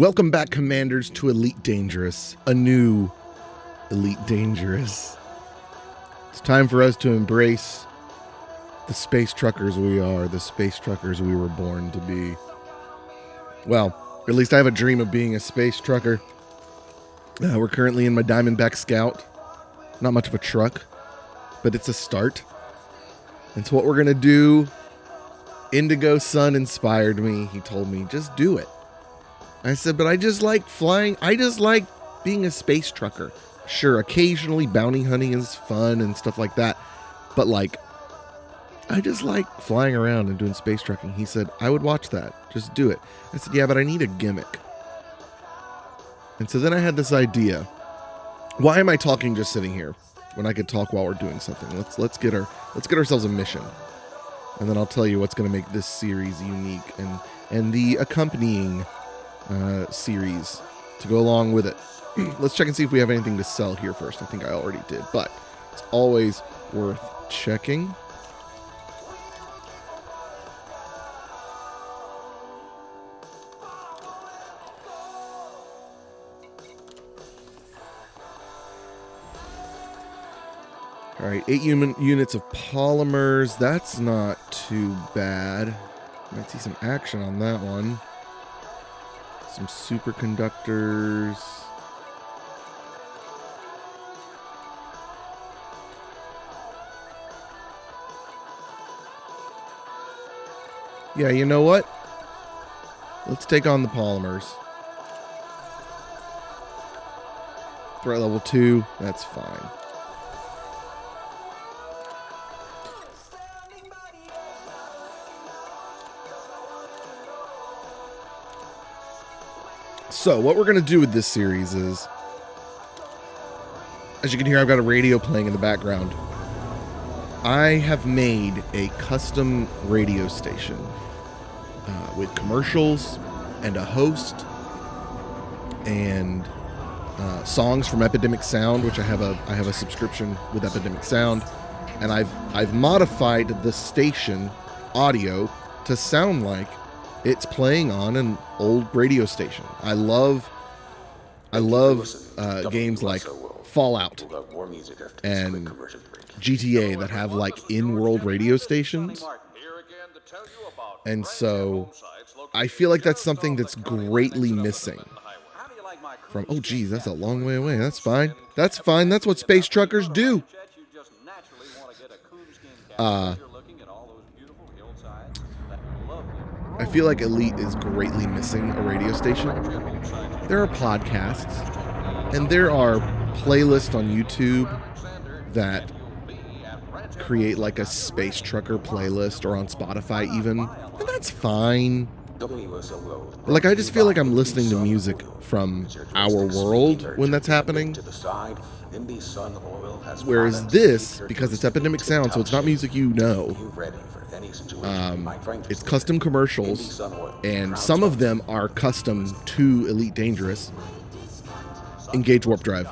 Welcome back, Commanders, to Elite Dangerous, a new Elite Dangerous. It's time for us to embrace the space truckers we are, the space truckers we were born to be. Well, at least I have a dream of being a space trucker. We're currently in my Diamondback Scout. Not much of a truck, but it's a start. And so what we're going to do, Indigo Sun inspired me. He told me, just do it. I said, but I just like flying. I just like being a space trucker. Sure, occasionally bounty hunting is fun and stuff like that. But like, I just like flying around and doing space trucking. He said, I would watch that. Just do it. I said, yeah, but I need a gimmick. And so then I had this idea. Why am I talking just sitting here when I could talk while we're doing something? Let's get ourselves a mission. And then I'll tell you what's going to make this series unique and the accompanying series to go along with it. Let's check and see if we have anything to sell here first. I think I already did, but it's always worth checking. All right, 8 units of polymers. That's not too bad. Might see some action on that one. Some superconductors. Yeah, you know what? Let's take on the polymers. Threat level 2, that's fine. So what we're going to do with this series is, as you can hear, I've got a radio playing in the background. I have made a custom radio station with commercials and a host and songs from Epidemic Sound, which I have a subscription with Epidemic Sound, and I've modified the station audio to sound like it's playing on an old radio station. I love games like Fallout and GTA that have like in-world radio stations. And so I feel like that's something that's greatly missing from, oh geez, that's a long way away. That's fine. That's fine. That's what space truckers do. I feel like Elite is greatly missing a radio station. There are podcasts, and there are playlists on YouTube that create like a space trucker playlist, or on Spotify even, and that's fine. But like, I just feel like I'm listening to music from our world when that's happening. Whereas this, because it's Epidemic Sound, so it's not music you know. It's custom commercials, and some of them are custom to Elite Dangerous. Engage warp drive.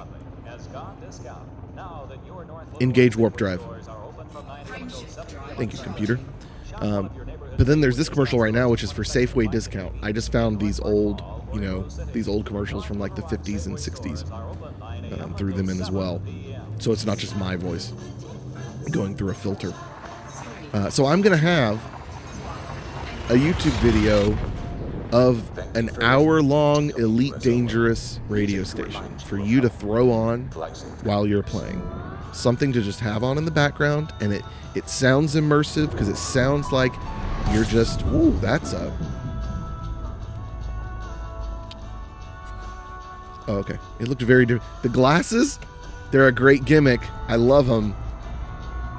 Engage warp drive. Thank you, computer. But then there's this commercial right now, which is for Safeway discount. I just found these old commercials from like the 50s and 60s. Threw them in as well. So it's not just my voice going through a filter. So I'm going to have a YouTube video of an hour-long Elite Dangerous radio station for you to throw on while you're playing. Something to just have on in the background, and it sounds immersive because it sounds like you're just, ooh, that's a... Oh, okay. It looked very different. The glasses, they're a great gimmick. I love them.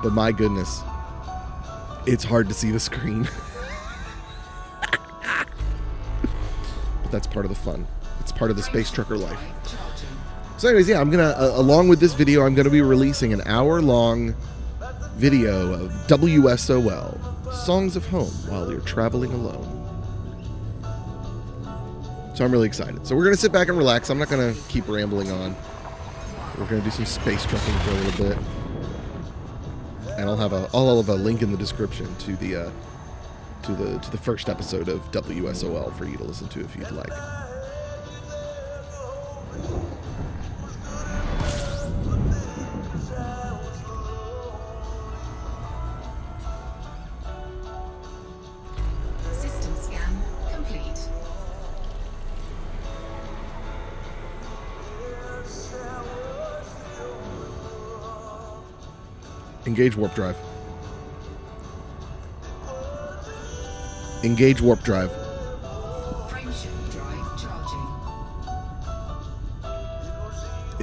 But my goodness, it's hard to see the screen. But that's part of the fun. It's part of the space trucker life. So anyways, yeah, I'm going to, along with this video, I'm going to be releasing an hour-long video of WSOL, Songs of Home While You're Traveling Alone. So I'm really excited. So we're going to sit back and relax. I'm not going to keep rambling on. We're going to do some space trucking for a little bit. And I'll have a link in the description to the first episode of WSOL for you to listen to if you'd like. Engage warp drive. Engage warp drive. Frameshift drive charging.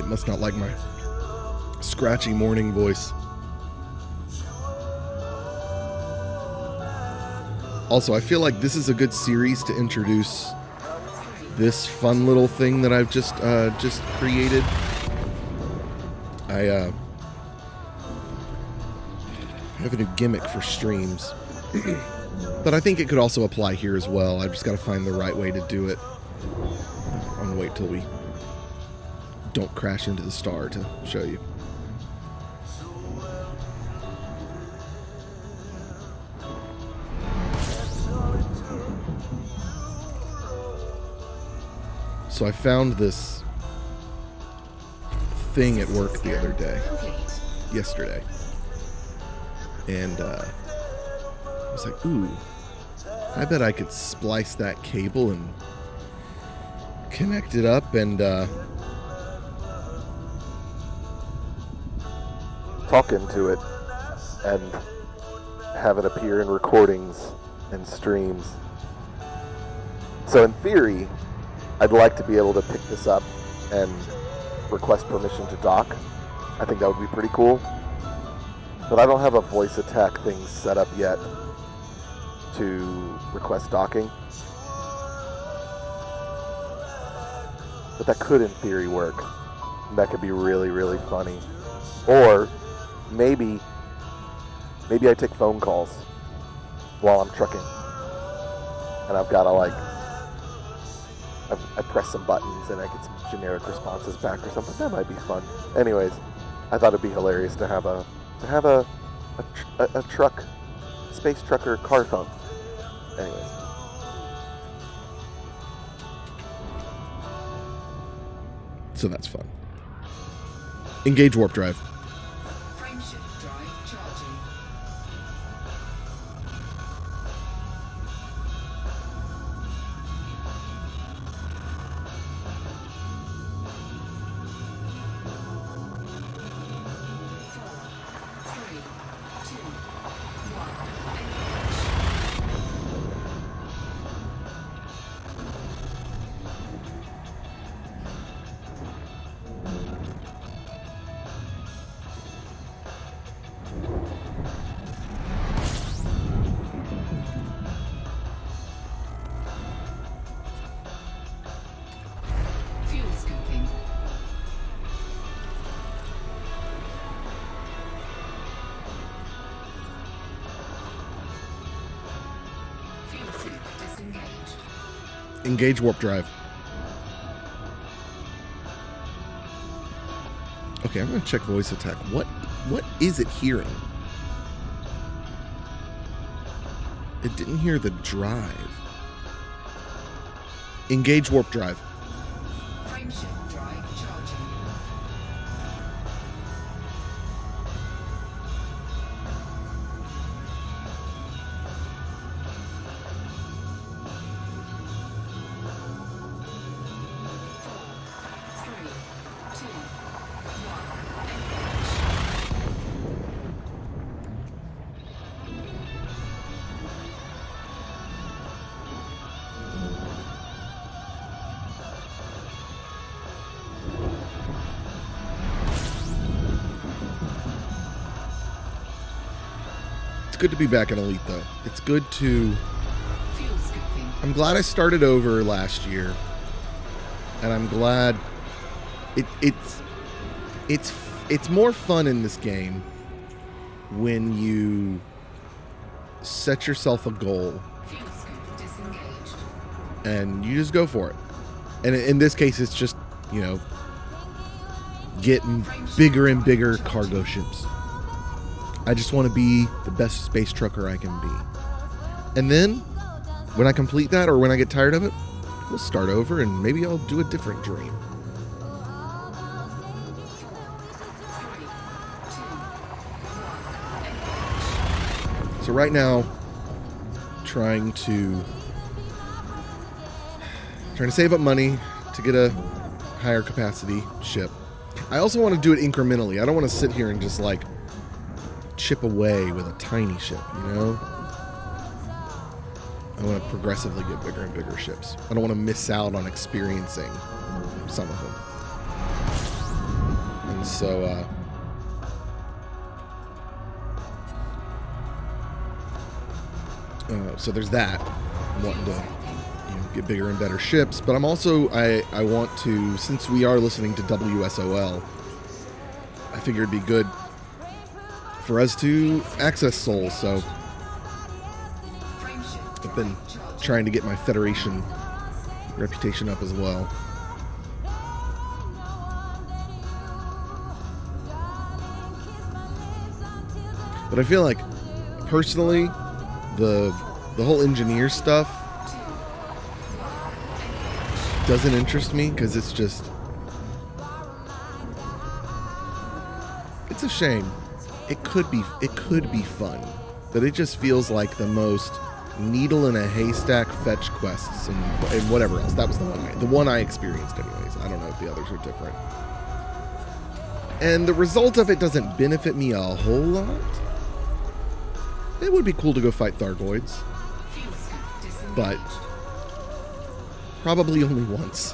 It must not like my scratchy morning voice. Also, I feel like this is a good series to introduce this fun little thing that I've just created. I have a new gimmick for streams. But I think it could also apply here as well. I've just got to find the right way to do it. I'm going to wait till we don't crash into the star to show you. So I found this thing at work the other day, yesterday. And I was like, ooh, I bet I could splice that cable and connect it up and talk into it and have it appear in recordings and streams. So in theory, I'd like to be able to pick this up and request permission to dock. I think that would be pretty cool. But I don't have a voice attack thing set up yet to request docking. But that could in theory work. That could be really, really funny. Or maybe I take phone calls while I'm trucking. And I've got to I press some buttons and I get some generic responses back or something. That might be fun. Anyways, I thought it'd be hilarious to have a truck, space trucker car phone. Anyways. So that's fun. Engage warp drive. Frameshift drive charging. Fuel scoping. Fuel suit disengaged. Engage warp drive. Okay, I'm going to check voice attack. What is it hearing? It didn't hear the drive. Engage warp drive. Frameshift drive charging. It's good to be back in Elite, though. It's good to... Fuel scoping. I'm glad I started over last year, and I'm glad it's more fun in this game when you set yourself a goal Fuel scope disengaged. and you just go for it. And in this case, it's just, getting bigger and bigger cargo ships. I just want to be the best space trucker I can be. And then, when I complete that or when I get tired of it, we'll start over and maybe I'll do a different dream. So right now, trying to save up money to get a higher capacity ship. I also want to do it incrementally. I don't want to sit here and just chip away with a tiny ship, you know? I want to progressively get bigger and bigger ships. I don't want to miss out on experiencing some of them. And so, so there's that. I'm wanting to get bigger and better ships, but I'm also, I want to, since we are listening to WSOL, I figured it'd be good for us to access Soul, so I've been trying to get my Federation reputation up as well. But I feel like, personally, the whole engineer stuff doesn't interest me, because it's just, it's a shame. It could be fun, but it just feels like the most needle in a haystack fetch quests and whatever else. That was the one I experienced anyways. I don't know if the others are different. And the result of it doesn't benefit me a whole lot. It would be cool to go fight Thargoids, but probably only once.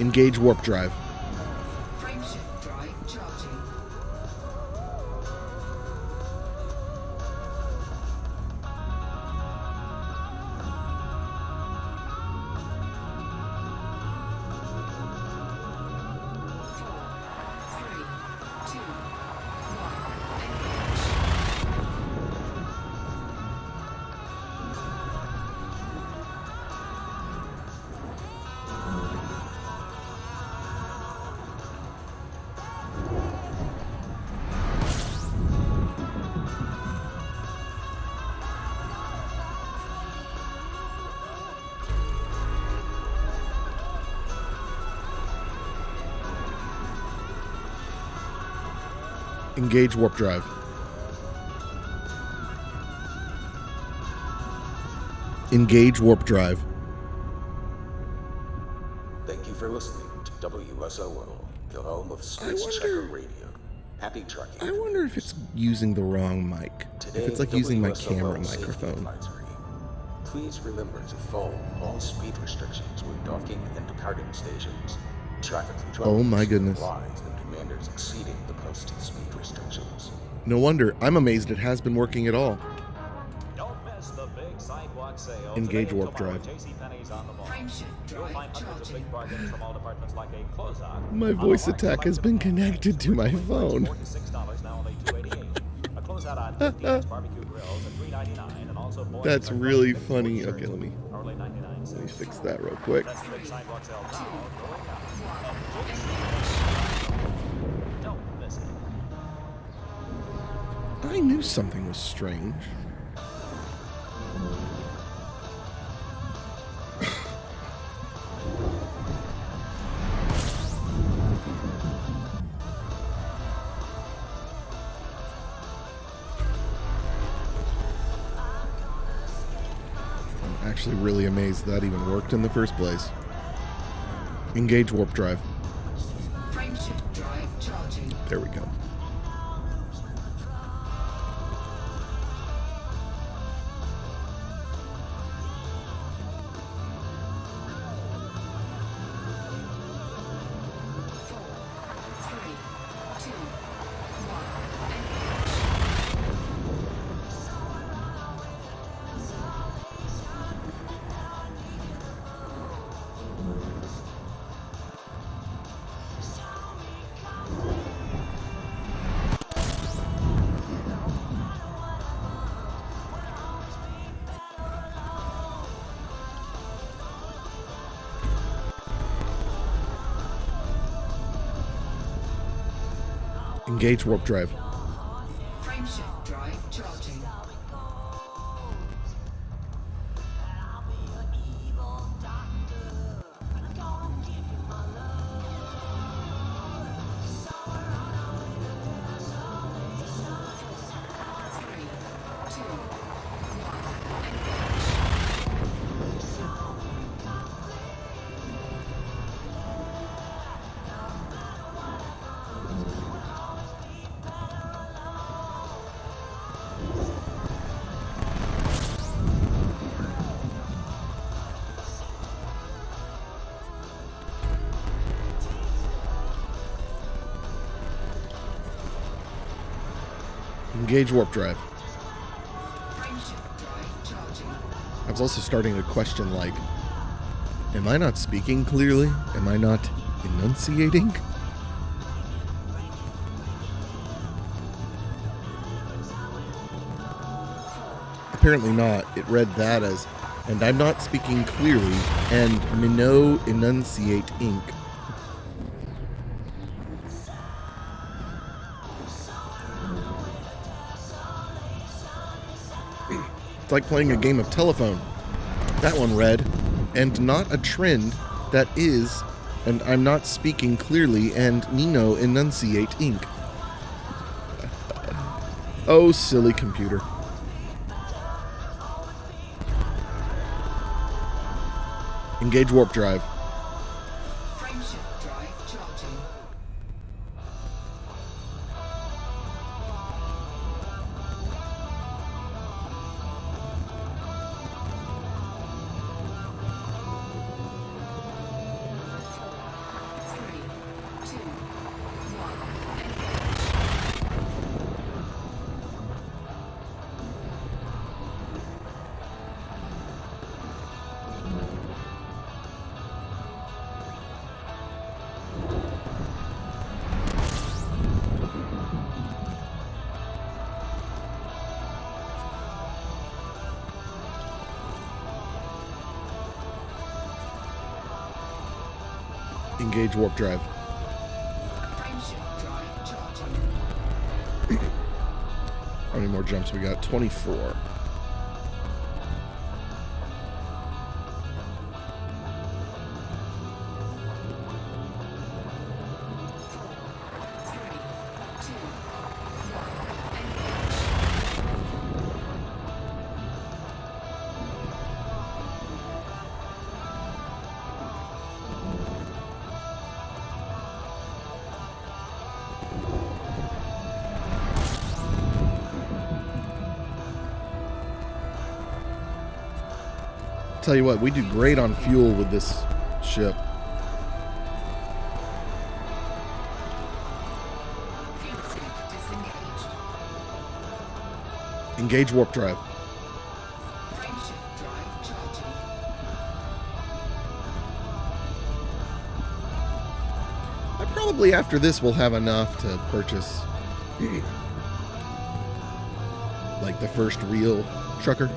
Engage warp drive. Frameshift drive charging. 3, 2, 1. Engage warp drive. Engage warp drive. Thank you for listening to WSOL, the home of Space Checker Radio. Happy trucking. I wonder if it's using the wrong mic. Today, If it's like using my WSOL camera safety microphone. advisory. Please remember to follow all speed restrictions when docking and departing stations. Traffic control. Oh my goodness. Lies and commanders exceeding the posted speed restrictions. No wonder. I'm amazed it has been working at all. Don't miss the big sidewalk sale. Engage Today and warp tomorrow drive. at JCPenney's on the mall. Frameshift You'll drive find hundreds of charging. big bargains from all departments like a closeout. My On voice the line, attack has been connected to my phone. $46, now only $2.88. A closeout on 50-inch barbecue grills at $3.99, and also boys That's and really girls funny. shirts Okay, let me hourly 99 cents. fix that real quick. That's the big sidewalk sale now going on. Don't miss it. I knew something was strange. I'm actually really amazed that even worked in the first place. Engage warp drive. Frameshift drive charging. There we go. Four, 3, 2, 1. Engage warp drive. Frameshift drive charging. 3, 2, 1. Engage warp drive. Frameshift drive charging. I was also starting to question, like, am I not speaking clearly? Am I not enunciating? Apparently not. It read that as, and I'm not speaking clearly, and Minot enunciate ink. It's like playing a game of telephone. That one read, and not a trend that is, and I'm not speaking clearly, and Nino enunciate ink. Oh, silly computer. Engage warp drive. Frameshift drive charging. Three, two, one, engage. Engage warp drive. Frameshift drive charging. How many more jumps we got? 24. Three, two, one, engage. Tell you what, we do great on fuel with this ship. Fuel sink disengaged. Engage warp drive. Frameshift drive charging. Probably after this we'll have enough to purchase like the first real trucker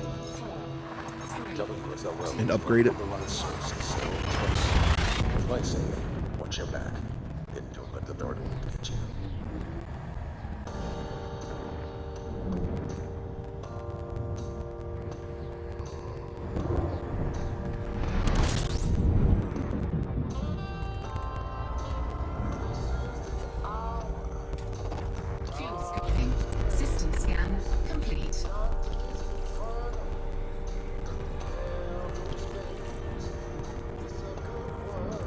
and upgrade it. Flight safe. Watch your back. And don't let the Lord get you. Fuel scoping. System scan complete.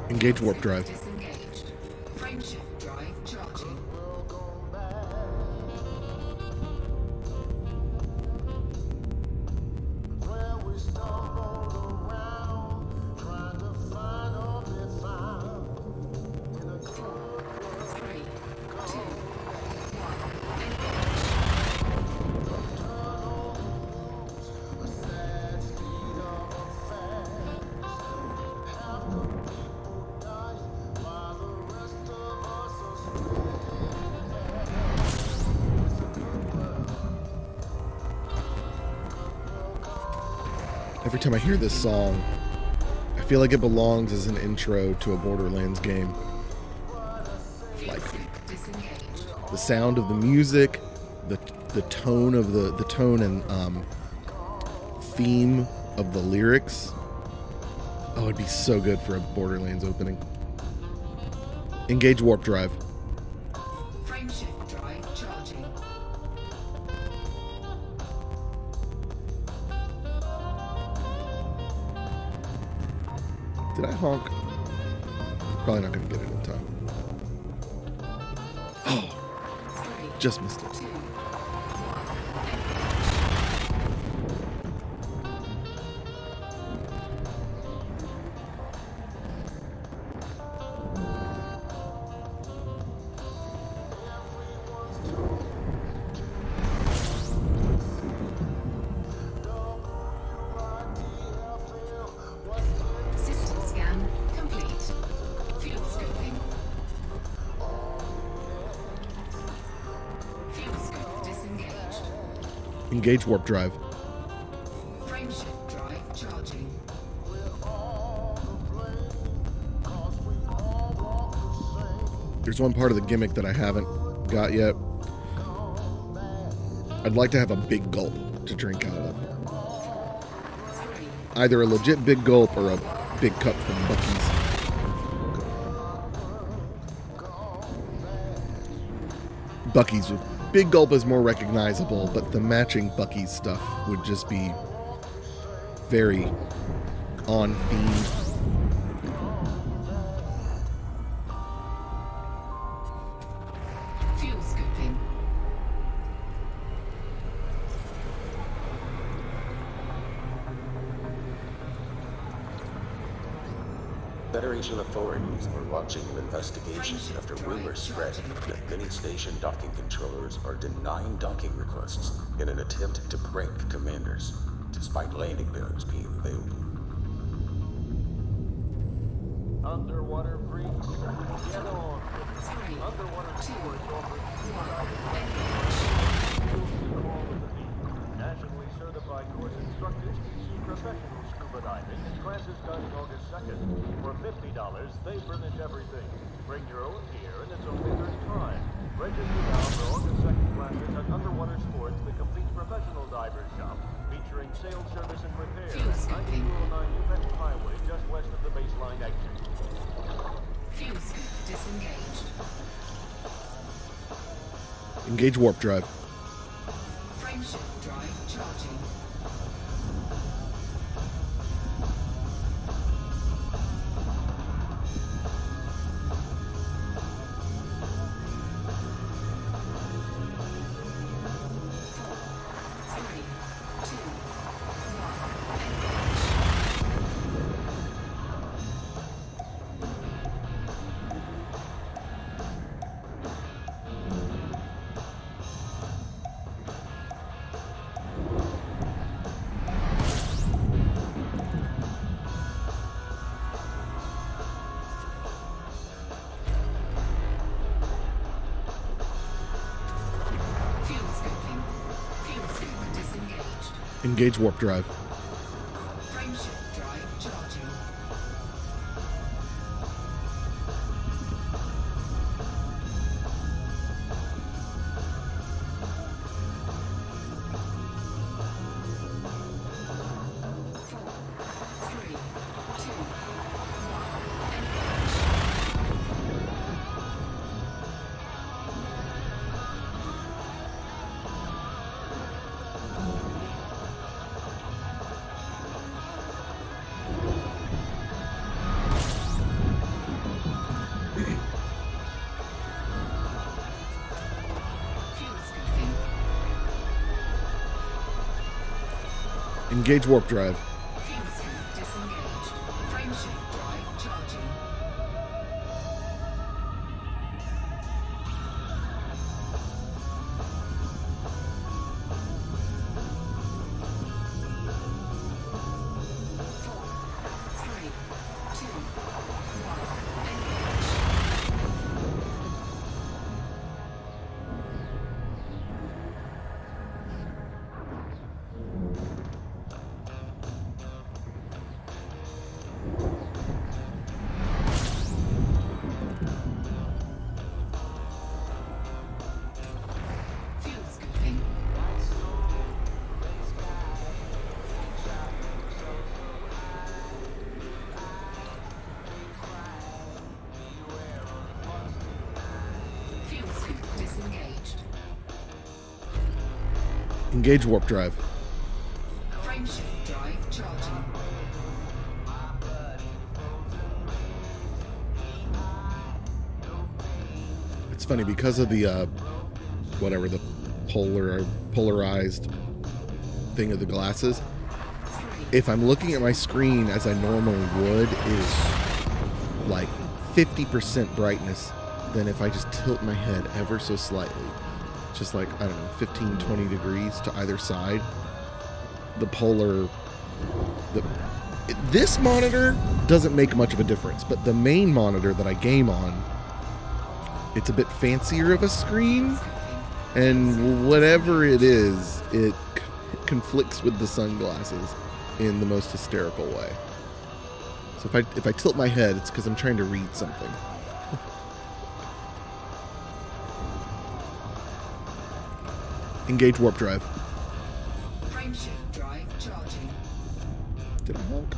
Engage warp drive. Disengaged. Frameshift drive charging. Three, two, one, engage. Every time I hear this song, I feel like it belongs as an intro to a Borderlands game. Like Disengaged. the sound of the music, the tone of the tone and theme of the lyrics. Oh, it'd be so good for a Borderlands opening. Engage warp drive. Frameshift drive charging. Did I honk? Probably not going to get it in time. Oh, Three, just missed it. two, one, engage. Engage warp drive. Frameshift drive charging. There's one part of the gimmick that I haven't got yet. I'd like to have a big gulp to drink out of. 3, Either a legit big gulp or a big cup from Buc-ee's. Buc-ee's. Big gulp is more recognizable, but the matching Buc-ee's stuff would just be very on theme. fuel scooping. Federation authorities are launching an investigation after rumors spread that many station docking controllers are denying docking requests in an attempt to prank commanders, despite landing barriers being available. Underwater freaks. Get on. 3, Underwater 2, tours offering 1, nationally certified course instructors teach you professional scuba diving in classes starting August 2nd. For $50, they furnish everything. Bring your own gear and it's only $35. Register now for August 2nd classes at Underwater Sports, the complete professional diver shop, featuring sales service and repair Fuel at scooping. 9209 New Hampshire Highway, just west of the baseline exit. fuel scoop disengaged. Engage warp drive. Frameshift drive charging. Three, two, fuel scooping. Fuel scoop disengaged. Engage warp drive. Frameshift drive charging. Four, three, two, fuel scooping. Engage warp drive. Fuel scoop disengaged. Frameshift drive charging. Four, three, two, one, engage. Fuel scooping. Fuel scoop disengaged. Engage warp drive. Frameshift drive charging. It's funny because of the whatever the polarized thing of the glasses. 3, If I'm looking at my screen as I normally would, it is like 50% brightness than if I just tilt my head ever so slightly. Just like, I don't know, 15, 20 degrees to either side. This monitor doesn't make much of a difference, but the main monitor that I game on, it's a bit fancier of a screen, scooping. and whatever it is, it conflicts with the sunglasses in the most hysterical way. So if I tilt my head, it's because I'm trying to read something. Engage warp drive. Frameshift drive charging. Did I honk?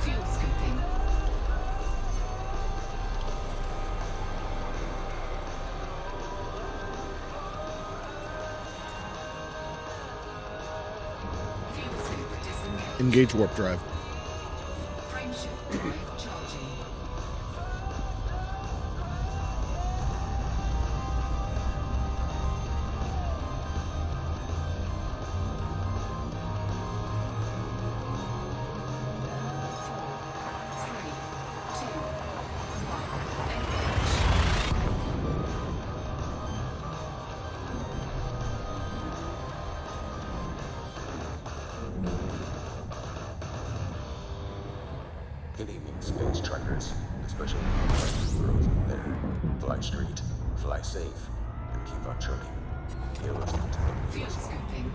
Fuel scooping. Fuel scoop disengaged. Engage warp drive. Frameshift drive charging. Good evening, space truckers, especially you girls in there. Fly straight, fly safe, and keep on trucking. You're listening to the Fuel scooping.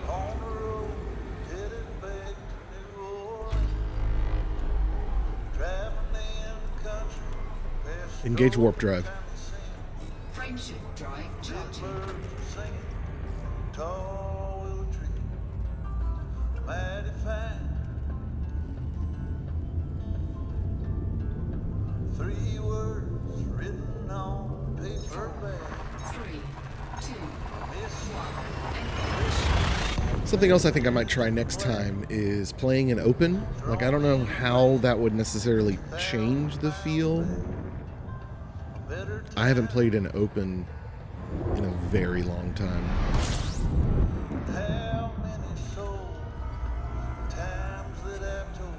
On the road, headed back to New Orleans. Driving in the country, past Engage warp drive. Frameshift drive charging. birds are singing, tall willow tree, mighty fine. 3 words written on paper bag. 3, 2, Miss 1. Something else I think I might try next time is playing an open. Like, I don't know how that would necessarily change the feel. better I haven't played an open in a very long time. how many souls, times that I've told,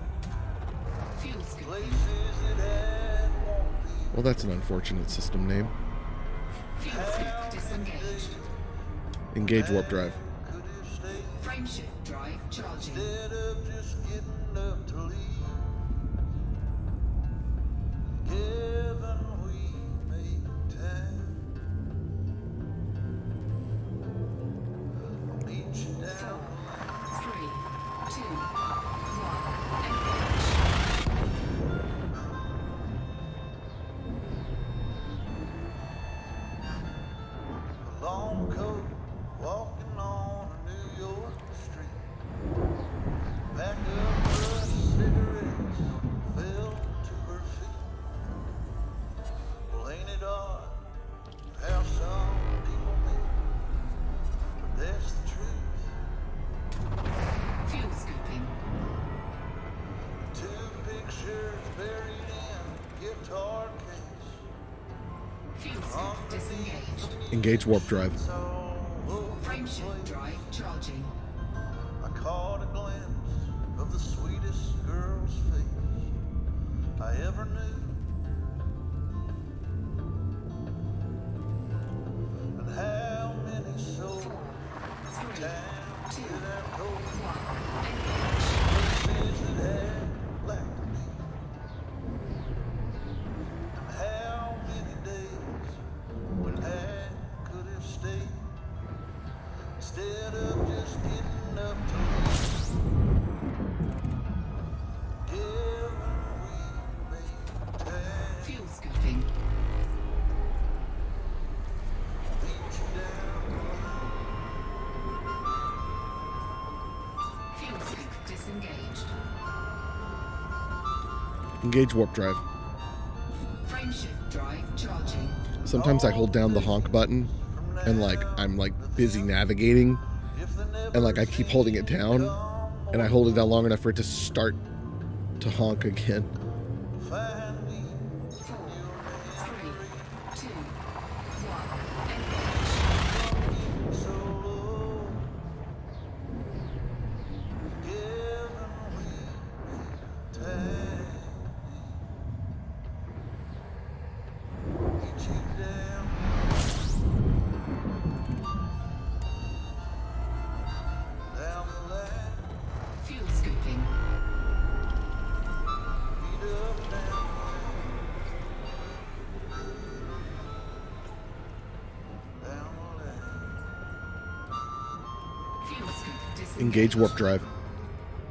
Fuel scooping. places that had won't be. Well, that's an unfortunate system name. Fuel scoop disengaged. Engage warp drive. Could have stayed Frameshift drive charging. instead of just getting up to leave. Given we made time, I'll meet you down the line. 3, 2, 1. Engage. A long coat, walking on a New York street. Pack up her cigarettes, fell to her feet. Well, ain't it odd how some people meet? But that's the truth. Fuel scooping. 2 pictures buried in a guitar case. Fuel scoop disengaged. Engage warp drive. It's all over the Frameshift place. drive charging. I caught a glimpse of the sweetest girl's face I ever knew. And how many souls, 3, times 2, that I've told, 1. Engage. places that had black to me. And how many days when I could have stayed instead of just getting up to leave. Given we made time, Fuel scooping. meet you down the line. Engage warp drive. Frameshift drive charging. Sometimes I hold down the honk button and like I'm like busy navigating and like I keep holding it down and I hold it down long enough for it to start to honk again. 4, 3, 2, 1. Fuel scooping. Fuel scoop disengaged. Engage warp drive.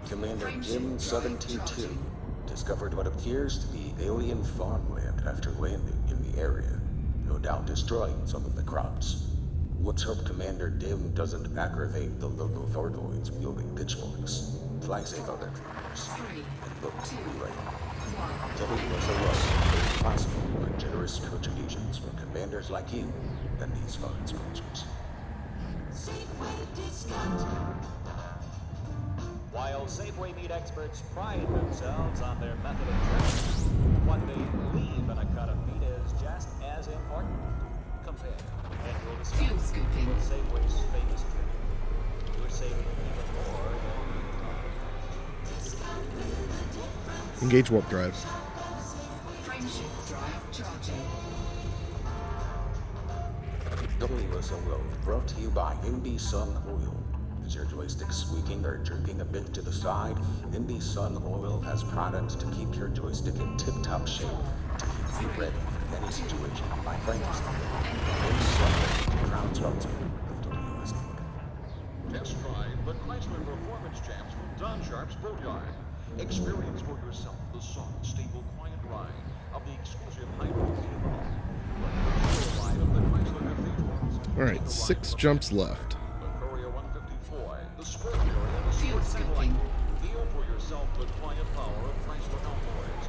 Commander Jim 722 discovered what appears to be alien farmland after landing in the area, no doubt destroying some of the crops. Let's hope Commander Dim doesn't aggravate the local Thordoids wielding pitchforks. Fly safe out there, troopers. 3, And look, 2, relay. 1. Telling us alone made possible by generous contributions from commanders like you and these fine sponsors. While Safeway meat experts pride themselves on their method of training, what they believe in a cut of meat is just as important. Compare, and you'll discover Fuel scooping. with Safeway's famous trick. You're saving even more than you thought. Engage warp drive. Frameshift drive charging. WSOL brought to you by Indy Sun Oil. Is your joystick squeaking or jerking a bit to the side? Indy Sun Oil has products to keep your joystick in tip-top shape to keep you ready for any situation you might find yourself in. Indy Sun Oil is a proud sponsor of WSOL. Test drive the Chrysler Performance Champs from Don Sharp's Boatyard. Experience for yourself the soft, stable, quiet ride of the exclusive hybrid vehicle. The ride of the Chrysler Cathedrals. All right, 6 jumps left. The Courier 154, the Sport Courier, and the Fuel Sport Satellite. scooping. Feel for yourself the quiet power of Chrysler Outboards.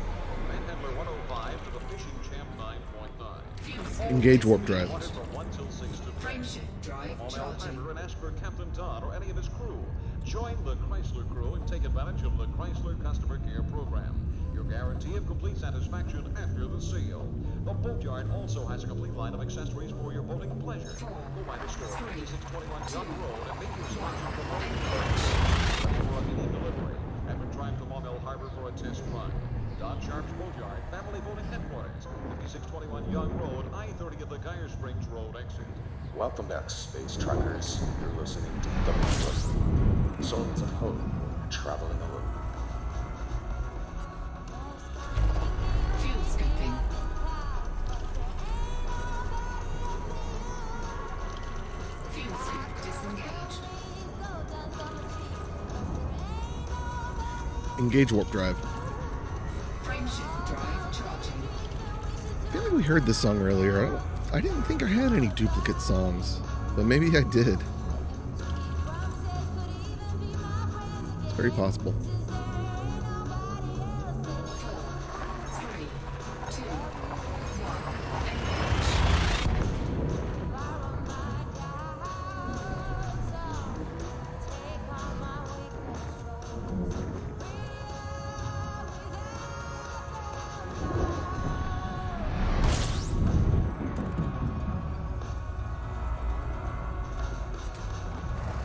Manhandler 105 to the Fishing Champ 9.9. Fuel scoop. Engage warp drive. Wanted from 1 till 6 to 10. Frameshift drive On El charging. Harbor and ask for Captain Todd or any of his crew. Join the Chrysler crew and take advantage of the Chrysler Customer Care Program. Your guarantee of complete satisfaction after the sale. The Boatyard also has a complete line of accessories for your boating pleasure. Go by the store at 5621 Young Road and make your selection from all ready for a mini delivery. Have a drive to Long El Harbor for a test run. Don Sharp's Boatyard, family boating headquarters, 5621 Young Road, I-30 at the Geyer Springs Road exit. Welcome back, space truckers. You're listening to WSOL. Souls of Hope, traveling alone. Fuel scooping. Fuel scoop disengaged. Engage warp drive. Frameshift drive charging. I feel like we heard this song earlier. I didn't think I had any duplicate songs, but maybe I did. It's very possible. 3, 2, 1.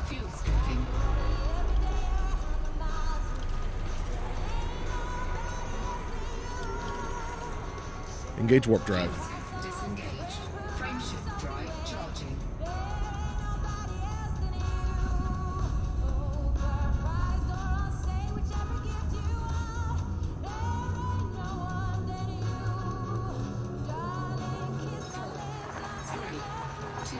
Fuel scooping. Engage warp drive. Disengaged. Frameshift drive charging. Three, two,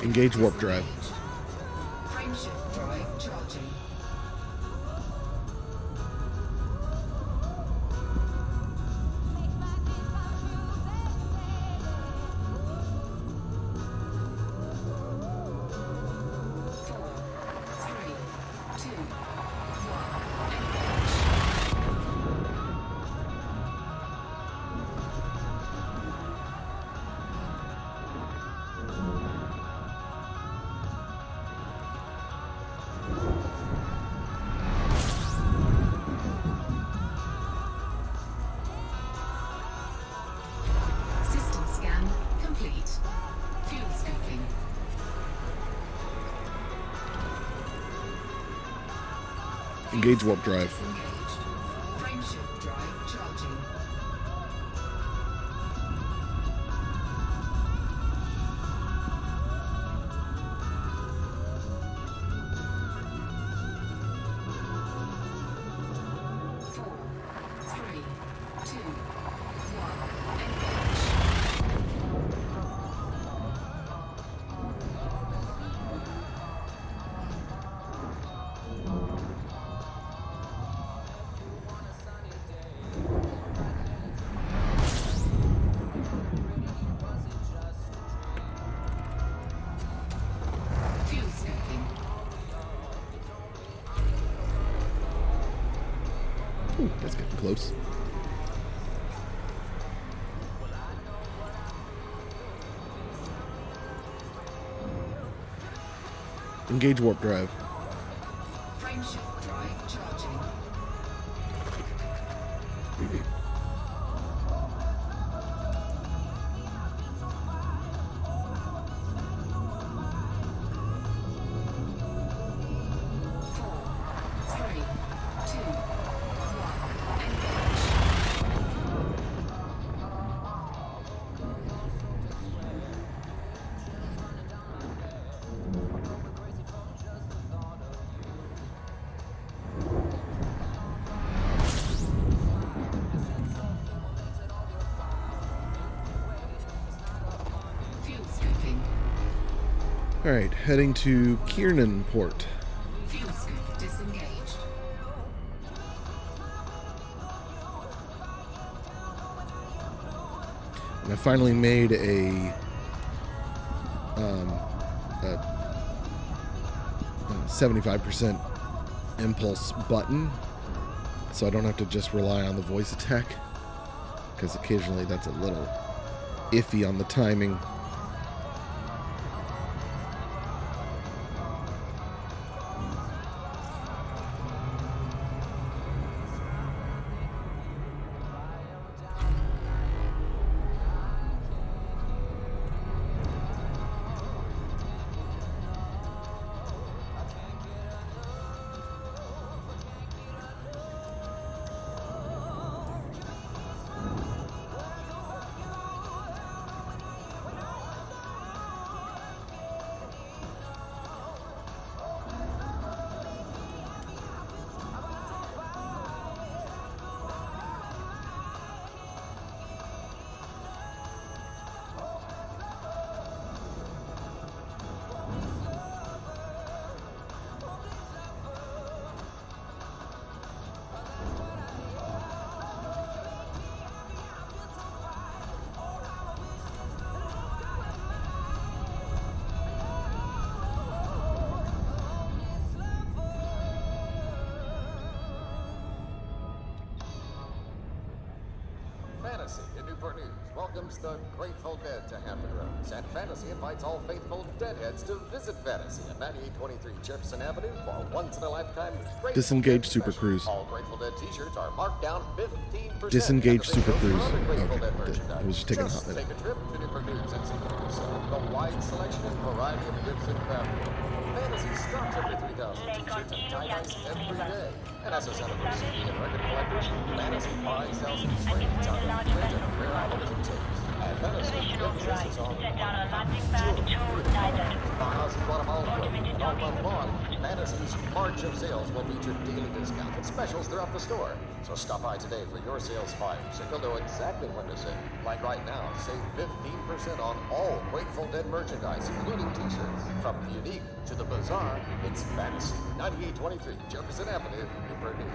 Engage warp drive. Frameshift drive charging. Four, three, two, one, engage. System scan complete. Fuel scooping. Engage warp drive. Disengaged. Frameshift drive charging. Four, three, two, one, engage. Fuel scooping. Ooh, that's getting close. Engage warp drive. Frameshift drive charging. Four, three, two, one, engage. Fuel scooping. All right, heading to Kiernan Port. Fuel scoop disengaged. And I finally made a 75% impulse button, so I don't have to just rely on the voice attack, because occasionally that's a little iffy on the timing. Fantasy in Newport News welcomes the Grateful Dead to Hampton Roads, and Fantasy invites all faithful Deadheads to visit Fantasy at 9823 Jefferson Avenue for once-in-a-lifetime Grateful Disengage Dead Super special. Cruise. All Grateful Dead t-shirts are marked down 15%. Disengage and the Super same goes Cruise. for other Grateful Okay, Dead good. merchandise. It was just taking a Just hot minute. take a trip to Newport News and see for yourself the wide selection and variety of Gibson craft beer. Fantasy stocks over 3,000 t-shirts and tie-dyes every day. And as a center for CD and record collectors, Fantasy buys, sells, and trades out of print and rare albums and tapes. And Fantasy emphasis on Miles Guatemala, all month long, Fantasy's March of Sales will feature daily discounts and specials throughout the store. So stop by today for your sales fires, and you'll know exactly when to save. Like right now, save 15% on all Grateful Dead merchandise, including t-shirts. From the unique to the bizarre, it's Fantasy. 9823 Jefferson Avenue, Newport News.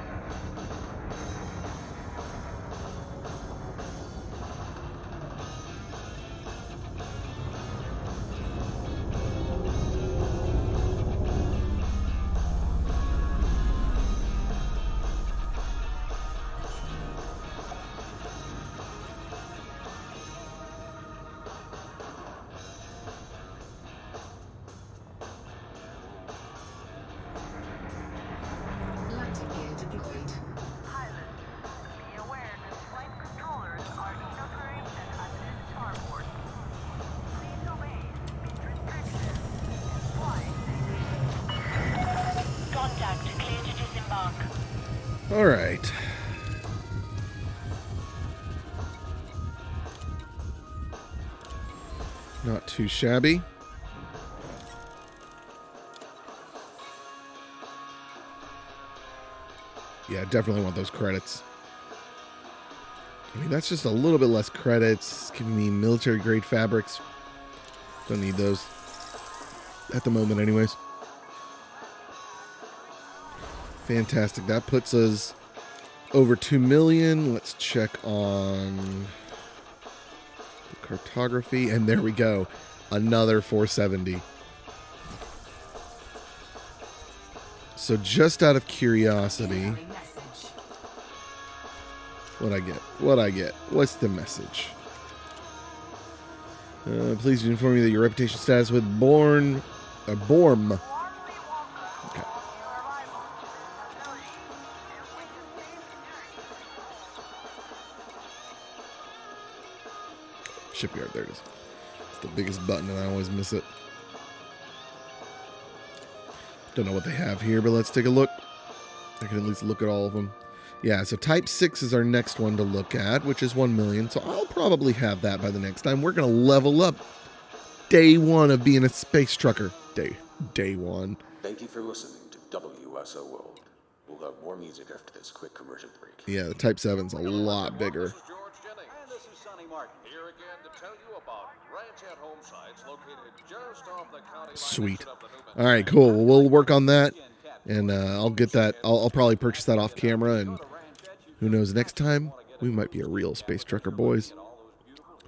Landing gear deployed. Pilot, be aware that flight controllers are inoperation at this starboard. Please obey speed restrictions. Fly safely. Contact, clear to disembark. All right. Not too shabby. Yeah, definitely want those credits. I mean, that's just a little bit less credits. Giving me military grade fabrics. Don't need those. At the moment, anyways. Fantastic. That puts us over 2 million. Let's check on the cartography. And there we go. Another 470. So just out of curiosity, Incoming message. what'd I get? What's the message? Please inform me that your reputation status with Borm. Warmly welcome Okay. your arrival to this facility. If we can save security. Shipyard, there it is. It's the biggest button and I always miss it. Don't know what they have here, but let's take a look. I can at least look at all of them. Yeah, so Type 6 is our next one to look at, which is 1 million. So I'll probably have that by the next time. We're going to level up. Day one of being a space trucker. Day one. Thank you for listening to WSO World. We'll have more music after this quick commercial break. Yeah, the Type 7's a lot bigger. This is George Jennings. And this is Sonny Martin. Here again to tell you about ranch at home sites located just off the county line. Sweet. exit of the Newman. All right, cool. Well, we'll work on that. And I'll get that. I'll probably purchase that off camera. And who knows, next time, we might be a real space trucker, boys.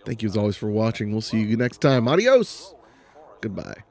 Thank you as always for watching. We'll see you next time. Adios. Goodbye.